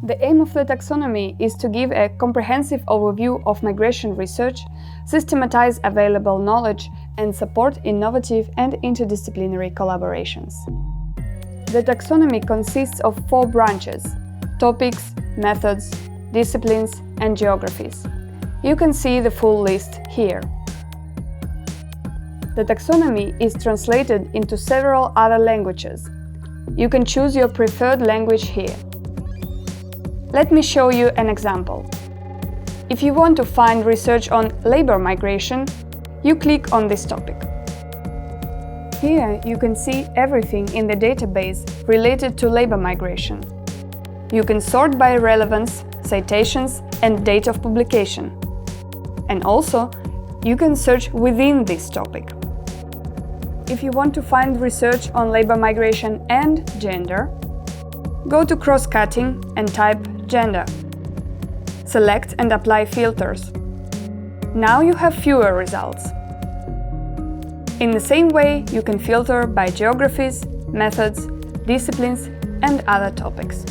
The aim of the taxonomy is to give a comprehensive overview of migration research, systematize available knowledge, and support innovative and interdisciplinary collaborations. The taxonomy consists of 4 branches: topics, methods, disciplines, and geographies. You can see the full list here. The taxonomy is translated into several other languages. You can choose your preferred language here. Let me show you an example. If you want to find research on labor migration, you click on this topic. Here you can see everything in the database related to labor migration. You can sort by relevance, citations, and date of publication. And also, you can search within this topic. If you want to find research on labor migration and gender, go to cross-cutting and type gender. Select and apply filters. Now you have fewer results. In the same way, you can filter by geographies, methods, disciplines, and other topics.